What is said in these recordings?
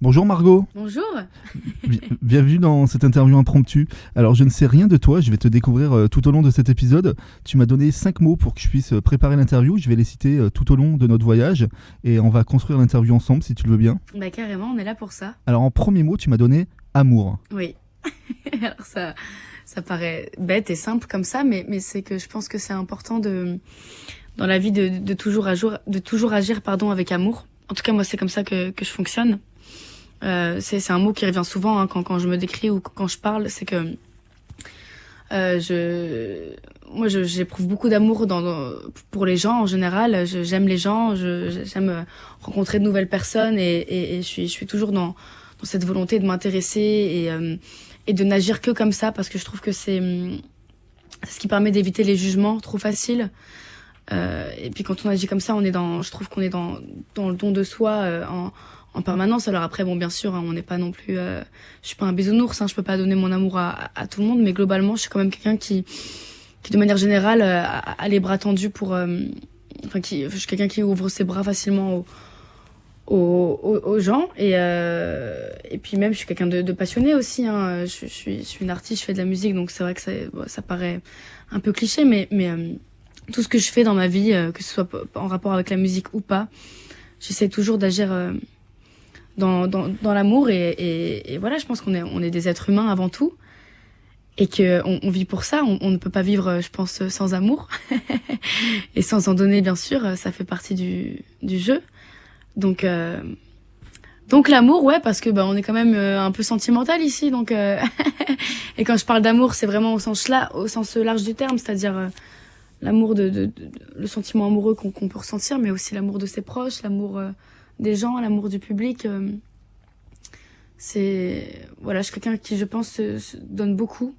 Bonjour Margot, Bonjour. bienvenue dans cette interview impromptue. Alors je ne sais rien de toi, je vais te découvrir tout au long de cet épisode. Tu m'as donné 5 mots pour que je puisse préparer l'interview, je vais les citer tout au long de notre voyage et on va construire l'interview ensemble si tu le veux bien. Bah carrément, on est là pour ça. Alors en premier mot, tu m'as donné amour. Oui. Alors ça paraît bête et simple comme ça, mais c'est que je pense que c'est important dans la vie de toujours agir avec amour. En tout cas, moi, c'est comme ça que je fonctionne. C'est un mot qui revient souvent hein, quand je me décris ou quand je parle, c'est que j'éprouve beaucoup d'amour pour les gens en général. J'aime les gens, j'aime rencontrer de nouvelles personnes et je suis toujours dans cette volonté de m'intéresser et de n'agir que comme ça parce que je trouve que c'est ce qui permet d'éviter les jugements trop faciles. Et puis quand on agit comme ça, je trouve qu'on est dans le don de soi en permanence. Alors après, bon, bien sûr, hein, on n'est pas non plus, je suis pas un bisounours, hein, je peux pas donner mon amour à tout le monde, mais globalement, je suis quand même quelqu'un qui de manière générale, a les bras tendus je suis quelqu'un qui ouvre ses bras facilement aux gens et puis même je suis quelqu'un de passionné aussi hein. Je suis une artiste, je fais de la musique donc c'est vrai que ça paraît un peu cliché mais tout ce que je fais dans ma vie que ce soit en rapport avec la musique ou pas, j'essaie toujours d'agir dans l'amour et voilà, je pense on est des êtres humains avant tout et que on vit pour ça, on ne peut pas vivre je pense sans amour et sans en donner bien sûr, ça fait partie du jeu. Donc l'amour, ouais, parce que on est quand même un peu sentimental ici, donc et quand je parle d'amour, c'est vraiment au sens large du terme, c'est-à-dire l'amour le sentiment amoureux qu'on peut ressentir, mais aussi l'amour de ses proches, l'amour des gens, l'amour du public. Voilà, je suis quelqu'un qui, je pense, se donne beaucoup,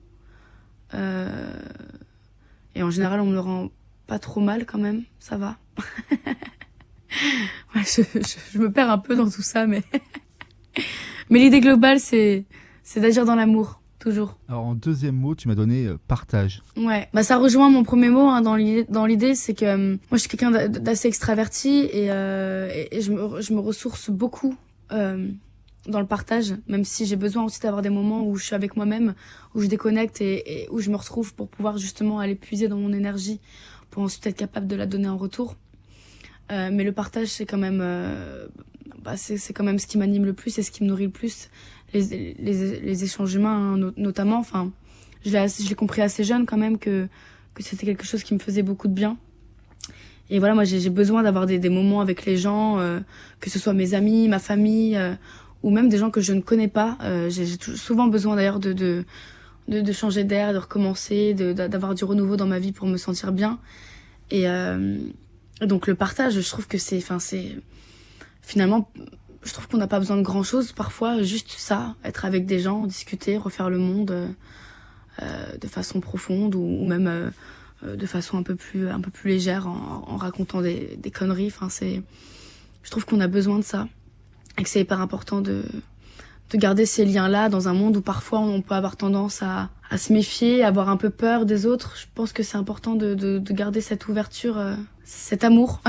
et en général, on me le rend pas trop mal quand même, ça va. Ouais, je me perds un peu dans tout ça, mais mais l'idée globale, c'est d'agir dans l'amour, toujours. Alors en deuxième mot, tu m'as donné partage. Ouais, ça rejoint mon premier mot hein, dans l'idée, c'est que moi je suis quelqu'un d'assez extraverti et je me ressource beaucoup dans le partage, même si j'ai besoin aussi d'avoir des moments où je suis avec moi-même, où je déconnecte et où je me retrouve pour pouvoir justement aller puiser dans mon énergie pour ensuite être capable de la donner en retour. Mais le partage, c'est quand même, c'est quand même ce qui m'anime le plus et ce qui me nourrit le plus, les échanges humains, hein, notamment. Enfin, je l'ai compris assez jeune quand même que c'était quelque chose qui me faisait beaucoup de bien. Et voilà, moi, j'ai besoin d'avoir des moments avec les gens, que ce soit mes amis, ma famille, ou même des gens que je ne connais pas. J'ai souvent besoin d'ailleurs de changer d'air, de recommencer, d'avoir du renouveau dans ma vie pour me sentir bien. Et donc le partage, je trouve que c'est finalement, je trouve qu'on n'a pas besoin de grand chose parfois, juste ça, être avec des gens, discuter, refaire le monde de façon profonde ou même de façon un peu plus légère en racontant des conneries. Je trouve qu'on a besoin de ça et que c'est hyper important de garder ces liens-là dans un monde où parfois on peut avoir tendance à se méfier, à avoir un peu peur des autres. Je pense que c'est important de garder cette ouverture, cet amour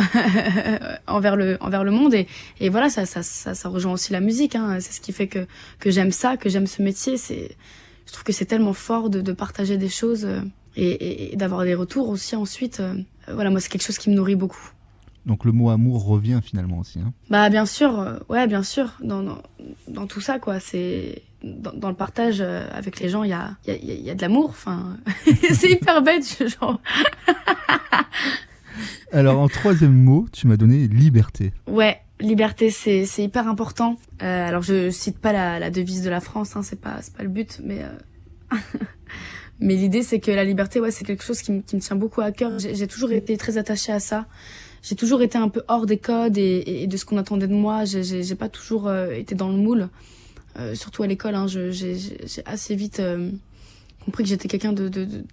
envers le monde et voilà, ça rejoint aussi la musique, hein. C'est ce qui fait que j'aime ça, que j'aime ce métier. Je trouve que c'est tellement fort de partager des choses et d'avoir des retours aussi ensuite. Voilà, moi c'est quelque chose qui me nourrit beaucoup. Donc le mot amour revient finalement aussi. Hein. Bien sûr, ouais, bien sûr, dans tout ça, quoi. C'est dans le partage avec les gens, il y a de l'amour. Enfin, c'est hyper bête, genre. Alors en troisième mot, tu m'as donné liberté. Ouais, liberté, c'est hyper important. Alors je cite pas la devise de la France, hein, c'est pas le but, mais mais l'idée c'est que la liberté, ouais, c'est quelque chose qui me tient beaucoup à cœur. J'ai toujours été très attachée à ça. J'ai toujours été un peu hors des codes et de ce qu'on attendait de moi. J'ai pas toujours été dans le moule, surtout à l'école. Hein, j'ai assez vite compris que j'étais quelqu'un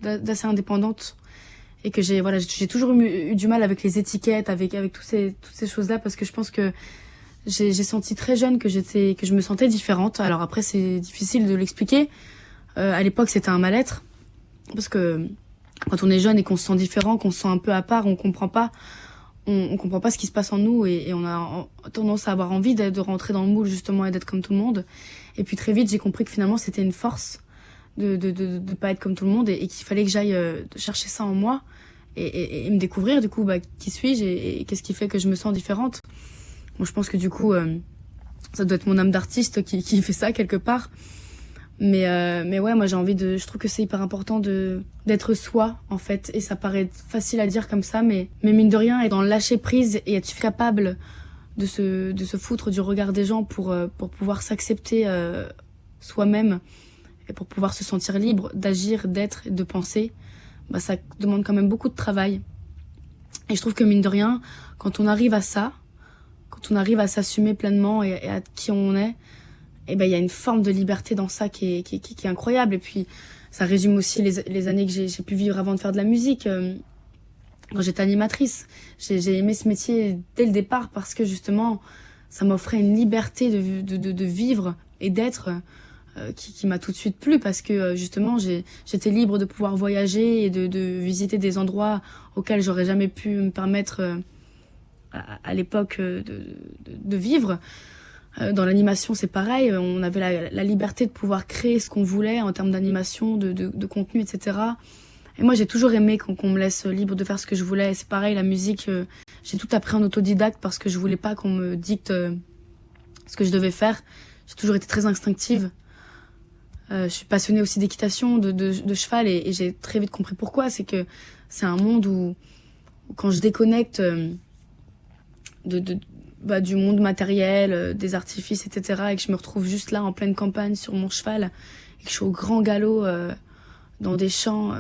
d'assez indépendante et que j'ai toujours eu du mal avec les étiquettes, avec toutes ces choses-là, parce que je pense que j'ai senti très jeune que je me sentais différente. Alors après, c'est difficile de l'expliquer. À l'époque, c'était un mal-être parce que quand on est jeune et qu'on se sent différent, qu'on se sent un peu à part, on comprend pas. on comprend pas ce qui se passe en nous et on a tendance à avoir envie de rentrer dans le moule justement et d'être comme tout le monde. Et puis très vite, j'ai compris que finalement c'était une force de pas être comme tout le monde et qu'il fallait que j'aille chercher ça en moi et me découvrir du coup qui suis-je et qu'est-ce qui fait que je me sens différente. Bon, je pense que du coup ça doit être mon âme d'artiste qui fait ça quelque part. Mais ouais, moi je trouve que c'est hyper important d'être soi en fait, et ça paraît facile à dire comme ça, mais mine de rien, être dans le lâcher prise et être capable de se foutre du regard des gens pour pouvoir s'accepter soi-même et pour pouvoir se sentir libre d'agir, d'être et de penser, ça demande quand même beaucoup de travail. Et je trouve que mine de rien, quand on arrive à ça, quand on arrive à s'assumer pleinement et à qui on est, il y a une forme de liberté dans ça qui est incroyable. Et puis ça résume aussi les années que j'ai pu vivre avant de faire de la musique. Quand j'étais animatrice, j'ai aimé ce métier dès le départ parce que justement ça m'offrait une liberté de vivre et d'être qui m'a tout de suite plu, parce que justement j'étais libre de pouvoir voyager et de visiter des endroits auxquels j'aurais jamais pu me permettre à l'époque de vivre. Dans l'animation, c'est pareil. On avait la liberté de pouvoir créer ce qu'on voulait en termes d'animation, de contenu, etc. Et moi, j'ai toujours aimé qu'on me laisse libre de faire ce que je voulais. Et c'est pareil, la musique, j'ai tout appris en autodidacte parce que je voulais pas qu'on me dicte ce que je devais faire. J'ai toujours été très instinctive. Je suis passionnée aussi d'équitation, de cheval, et j'ai très vite compris pourquoi. C'est que c'est un monde où quand je déconnecte du monde matériel, des artifices, etc., et que je me retrouve juste là en pleine campagne sur mon cheval et que je suis au grand galop dans des champs,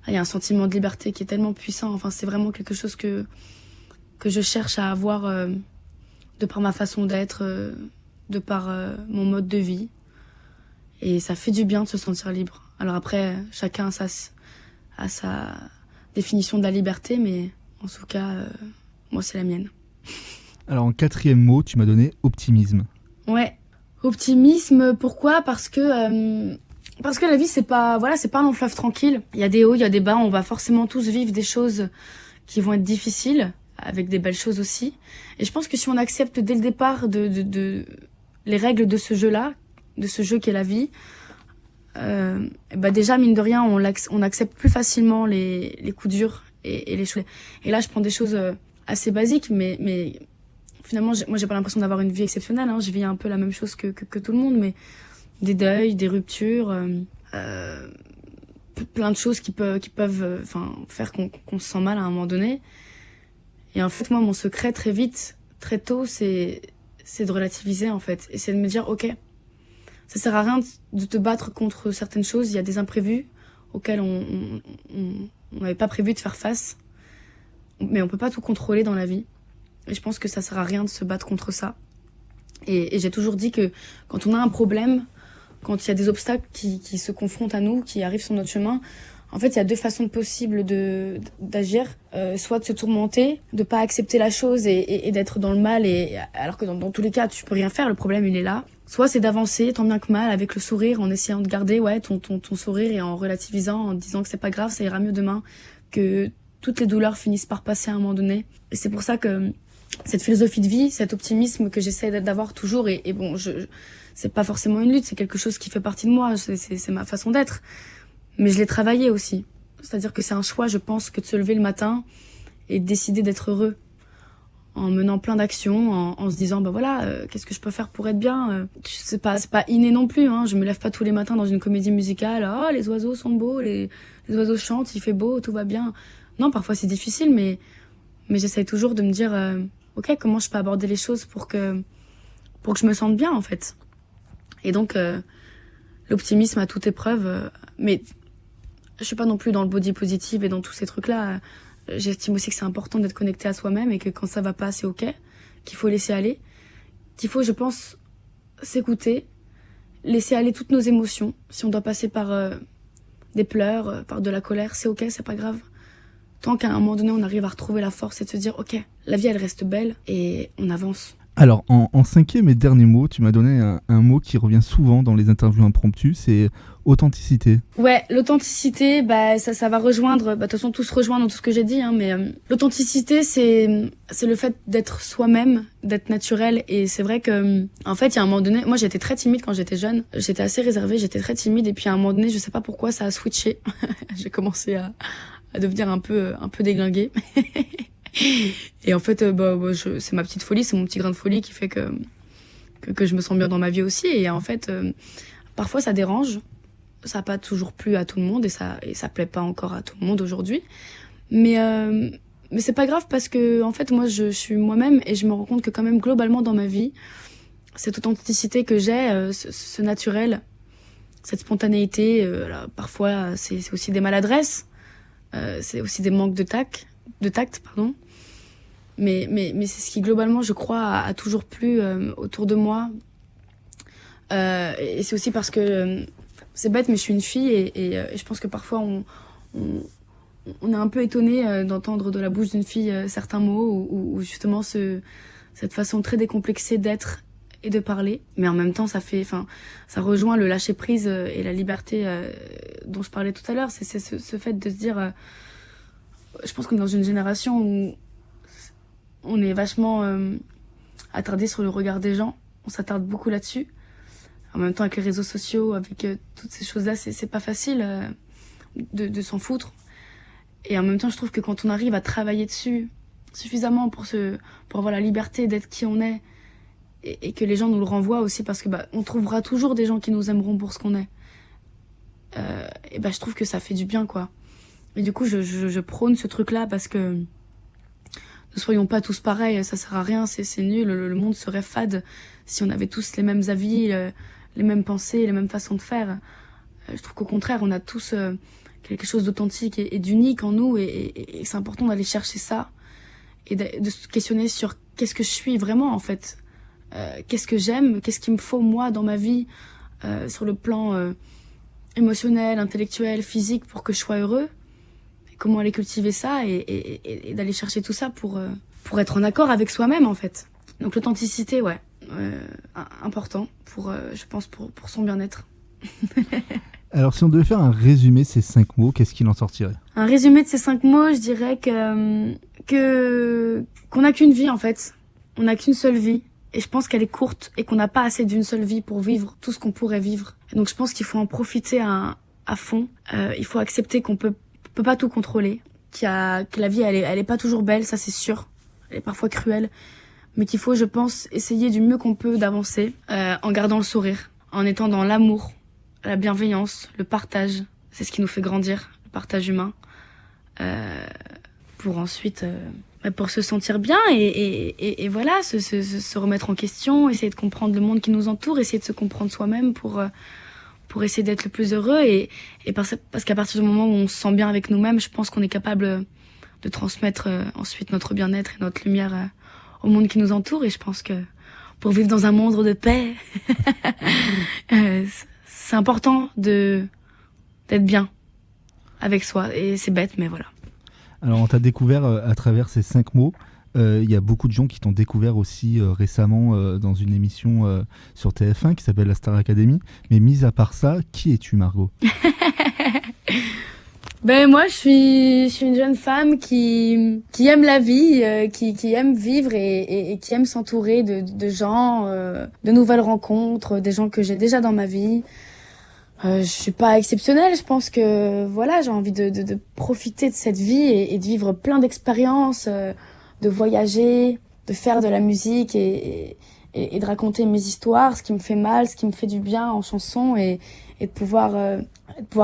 il y a un sentiment de liberté qui est tellement puissant. Enfin, c'est vraiment quelque chose que je cherche à avoir de par ma façon d'être, de par mon mode de vie, et ça fait du bien de se sentir libre. Alors après, chacun a sa définition de la liberté, mais en tout cas, moi c'est la mienne. Alors en 4e mot, tu m'as donné optimisme. Ouais, optimisme. Pourquoi ? Parce que la vie c'est pas un long fleuve tranquille. Il y a des hauts, il y a des bas. On va forcément tous vivre des choses qui vont être difficiles, avec des belles choses aussi. Et je pense que si on accepte dès le départ de les règles de ce jeu-là, de ce jeu qu'est la vie, déjà mine de rien, on accepte plus facilement les coups durs et les choses. Et là, je prends des choses assez basiques, mais finalement, moi, j'ai pas l'impression d'avoir une vie exceptionnelle. Hein. Je vis un peu la même chose que tout le monde, mais des deuils, des ruptures, plein de choses qui peuvent faire qu'on se sent mal à un moment donné. Et en fait, moi, mon secret, très vite, très tôt, c'est de relativiser, en fait. Et c'est de me dire, ok, ça sert à rien de te battre contre certaines choses. Il y a des imprévus auxquels on n'avait pas prévu de faire face. Mais on peut pas tout contrôler dans la vie. Et je pense que ça sert à rien de se battre contre ça. Et j'ai toujours dit que quand on a un problème, quand il y a des obstacles qui se confrontent à nous, qui arrivent sur notre chemin, en fait, il y a deux façons possibles d'agir. Soit de se tourmenter, de pas accepter la chose et d'être dans le mal, alors que dans tous les cas, tu peux rien faire, le problème, il est là. Soit c'est d'avancer, tant bien que mal, avec le sourire, en essayant de garder ton sourire et en relativisant, en disant que c'est pas grave, ça ira mieux demain, que toutes les douleurs finissent par passer à un moment donné. Et c'est pour ça que cette philosophie de vie, cet optimisme que j'essaie d'avoir toujours, et bon, c'est pas forcément une lutte, c'est quelque chose qui fait partie de moi, c'est ma façon d'être. Mais je l'ai travaillé aussi. C'est-à-dire que c'est un choix, je pense, que de se lever le matin et de décider d'être heureux. En menant plein d'actions, en se disant, qu'est-ce que je peux faire pour être bien ? C'est pas inné non plus, hein. Je me lève pas tous les matins dans une comédie musicale, oh, les oiseaux sont beaux, les oiseaux chantent, il fait beau, tout va bien. Non, parfois c'est difficile, mais j'essaye toujours de me dire, ok, comment je peux aborder les choses pour que je me sente bien, en fait. Et donc, l'optimisme à toute épreuve, mais je suis pas non plus dans le body positive et dans tous ces trucs-là. J'estime aussi que c'est important d'être connecté à soi-même et que quand ça va pas, c'est ok, qu'il faut laisser aller, qu'il faut, je pense, s'écouter, laisser aller toutes nos émotions. Si on doit passer par des pleurs, par de la colère, c'est ok, c'est pas grave. Tant qu'à un moment donné, on arrive à retrouver la force et de se dire, ok, la vie, elle reste belle et on avance. Alors, en cinquième et dernier mot, tu m'as donné un mot qui revient souvent dans les interviews impromptues, c'est authenticité. Ouais, l'authenticité, ça va rejoindre, de toute façon tout se rejoint dans tout ce que j'ai dit, hein, mais l'authenticité c'est le fait d'être soi-même, d'être naturel, et c'est vrai que en fait il y a un moment donné, moi j'étais très timide quand j'étais jeune, j'étais assez réservée, j'étais très timide, et puis à un moment donné je sais pas pourquoi ça a switché, j'ai commencé à devenir un peu déglinguée. Et en fait c'est ma petite folie, c'est mon petit grain de folie qui fait que je me sens bien dans ma vie aussi, et en fait parfois ça dérange. Ça n'a pas toujours plu à tout le monde et ça plaît pas encore à tout le monde aujourd'hui. Mais c'est pas grave parce que en fait moi je suis moi-même et je me rends compte que quand même globalement dans ma vie, cette authenticité que j'ai, ce naturel, cette spontanéité, là, parfois c'est aussi des maladresses, c'est aussi des manques de tact, pardon. Mais c'est ce qui globalement je crois a toujours plu autour de moi. Et c'est aussi parce que c'est bête, mais je suis une fille et je pense que parfois on est un peu étonné d'entendre de la bouche d'une fille certains mots ou justement cette façon très décomplexée d'être et de parler. Mais en même temps, ça rejoint le lâcher prise et la liberté dont je parlais tout à l'heure. C'est ce fait de se dire, je pense qu'on est dans une génération où on est vachement attardé sur le regard des gens. On s'attarde beaucoup là-dessus. En même temps, avec les réseaux sociaux, avec toutes ces choses-là, c'est pas facile de s'en foutre. Et en même temps, je trouve que quand on arrive à travailler dessus suffisamment pour avoir la liberté d'être qui on est, et que les gens nous le renvoient aussi, parce que on trouvera toujours des gens qui nous aimeront pour ce qu'on est. Et je trouve que ça fait du bien, quoi. Et du coup, je prône ce truc-là parce que ne soyons pas tous pareils, ça sert à rien, c'est nul, le monde serait fade si on avait tous les mêmes avis, les mêmes pensées, les mêmes façons de faire. Je trouve qu'au contraire, on a tous quelque chose d'authentique et d'unique en nous, et c'est important d'aller chercher ça et de se questionner sur qu'est-ce que je suis vraiment en fait, qu'est-ce que j'aime, qu'est-ce qu'il me faut moi dans ma vie, sur le plan émotionnel, intellectuel, physique, pour que je sois heureux. Et comment aller cultiver ça et d'aller chercher tout ça pour être en accord avec soi-même en fait. Donc l'authenticité, ouais. Important je pense pour son bien-être. Alors si on devait faire un résumé de ces 5 mots, qu'est-ce qu'il en sortirait? Un résumé de ces 5 mots, je dirais qu'on n'a qu'une vie en fait. On n'a qu'une seule vie et je pense qu'elle est courte et qu'on n'a pas assez d'une seule vie pour vivre tout ce qu'on pourrait vivre. Et donc je pense qu'il faut en profiter à fond. Il faut accepter qu'on peut pas tout contrôler, que la vie elle est pas toujours belle, ça c'est sûr. Elle est parfois cruelle. Mais qu'il faut, je pense, essayer du mieux qu'on peut d'avancer en gardant le sourire, en étant dans l'amour, la bienveillance, le partage. C'est ce qui nous fait grandir, le partage humain, pour ensuite pour se sentir bien et voilà, se remettre en question, essayer de comprendre le monde qui nous entoure, essayer de se comprendre soi-même pour essayer d'être le plus heureux et parce qu'à partir du moment où on se sent bien avec nous-mêmes, je pense qu'on est capable de transmettre ensuite notre bien-être et notre lumière au monde qui nous entoure. Et je pense que pour vivre dans un monde de paix, c'est important d'être bien avec soi. Et c'est bête, mais voilà. Alors on t'a découvert à travers ces 5 mots. Il y a beaucoup de gens qui t'ont découvert aussi récemment dans une émission sur TF1 qui s'appelle la Star Academy. Mais mis à part ça, qui es-tu, Margot? Moi, je suis une jeune femme qui aime la vie, qui aime vivre et qui aime s'entourer de gens, de nouvelles rencontres, des gens que j'ai déjà dans ma vie. Je suis pas exceptionnelle, je pense que voilà, j'ai envie de profiter de cette vie et de vivre plein d'expériences, de voyager, de faire de la musique et de raconter mes histoires, ce qui me fait mal, ce qui me fait du bien en chanson et de pouvoir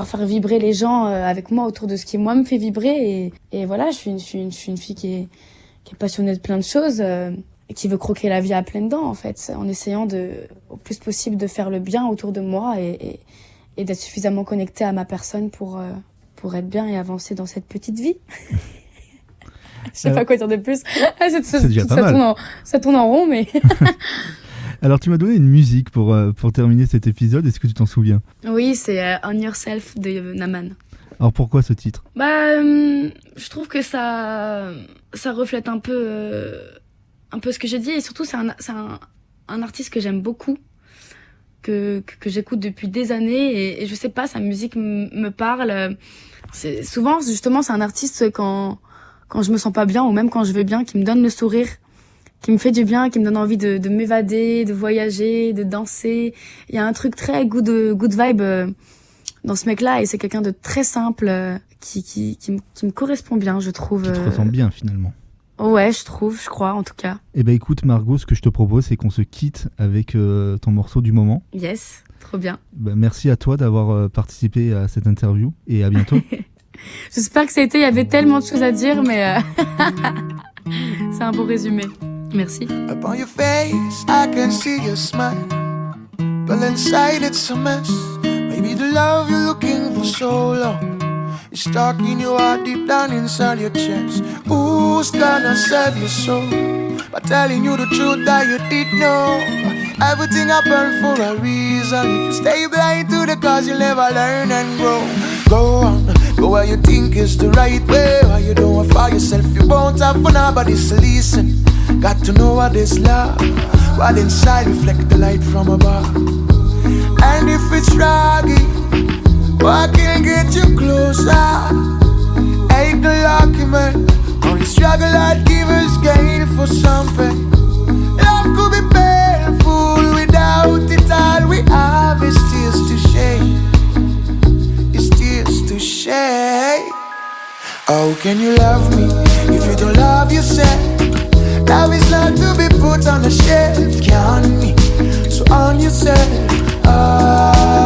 faire vibrer les gens avec moi autour de ce qui moi me fait vibrer et voilà, je suis une fille qui est passionnée de plein de choses et qui veut croquer la vie à pleines dents en fait, en essayant au plus possible de faire le bien autour de moi et d'être suffisamment connectée à ma personne pour être bien et avancer dans cette petite vie. Je sais pas quoi dire de plus. C'est déjà pas mal. Ça tourne en rond, mais... Alors, tu m'as donné une musique pour terminer cet épisode. Est-ce que tu t'en souviens? Oui, c'est On Yourself de Naman. Alors, pourquoi ce titre? Je trouve que ça reflète un peu un peu ce que j'ai dit, et surtout c'est un artiste que j'aime beaucoup, que j'écoute depuis des années, et je sais pas, sa musique me parle. C'est souvent justement c'est un artiste quand je me sens pas bien ou même quand je vais bien qui me donne le sourire, qui me fait du bien, qui me donne envie de m'évader, de voyager, de danser. Il y a un truc très good vibe dans ce mec-là, et c'est quelqu'un de très simple qui me correspond bien, je trouve. Qui te ressemble bien finalement. Ouais, je crois en tout cas. Eh ben écoute Margot, ce que je te propose, c'est qu'on se quitte avec ton morceau du moment. Yes, trop bien. Merci à toi d'avoir participé à cette interview, et à bientôt. J'espère que ça a été, il y avait tellement de choses à dire, mais c'est un beau résumé. Merci. Upon your face, I can see your smile, but inside it's a mess. Maybe the love you're looking for so long is stuck in your heart, deep down inside your chest. Who's gonna save your soul by telling you the truth that you didn't know? Everything happened for a reason. If you stay blind to the cause, you'll never learn and grow. Go on, go where you think is the right way. Why you don't for yourself, you won't have for nobody's to listen. Got to know what is love, while inside reflect the light from above. And if it's rocky, what can get you closer? Ain't the lucky man, only struggle that give us gain for something. Love could be painful, without it all we have is tears to shade. It's tears to shade. How can you love me if you don't love yourself? Love is not to be put on a shelf, can me, so on yourself. How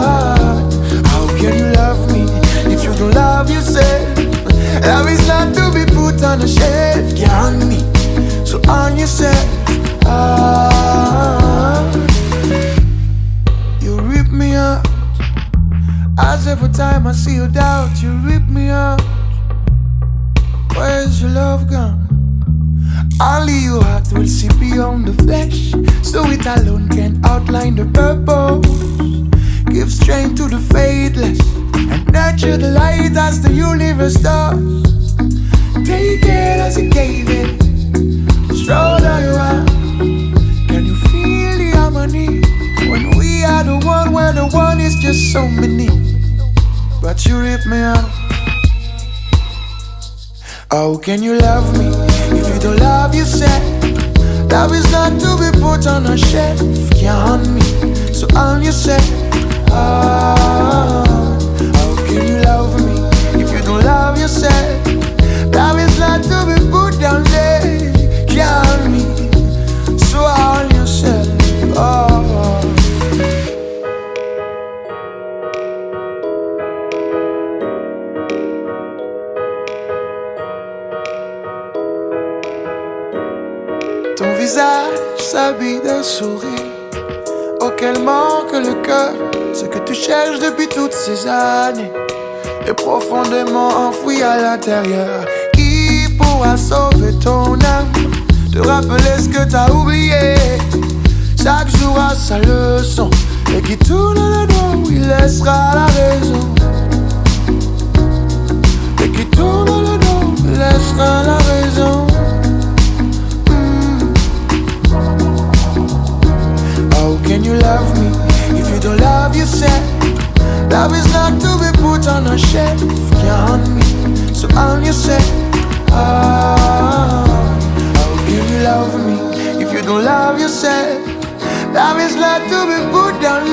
can you love me if you don't love yourself? Love is not to be put on a shelf, can me, so on yourself. You rip me out, as every time I see you doubt, you rip me out. Where's your love gone? Only your heart will see beyond the flesh, so it alone can outline the purpose. Give strength to the faithless and nurture the light as the universe does. Take it as it gave it, stronger you are. Can you feel the harmony when we are the one where the one is just so many? But you rip me out. How can you love me if you don't love yourself? Love is not to be put on a shelf, can me, so on yourself. How can you love me if you don't love yourself? Love is not to be put down there, can me, so on yourself. Ton visage s'habille d'un sourire auquel manque le cœur. Ce que tu cherches depuis toutes ces années est profondément enfoui à l'intérieur. Qui pourra sauver ton âme, te rappeler ce que t'as oublié? Chaque jour a sa leçon, et qui tourne le dos, il laissera la raison. Et qui tourne le dos, il laissera la raison. How can you love me if you don't love yourself? Love is not to be put on a shelf, can me, so on yourself. How can you love me if you don't love yourself? Love is not to be put down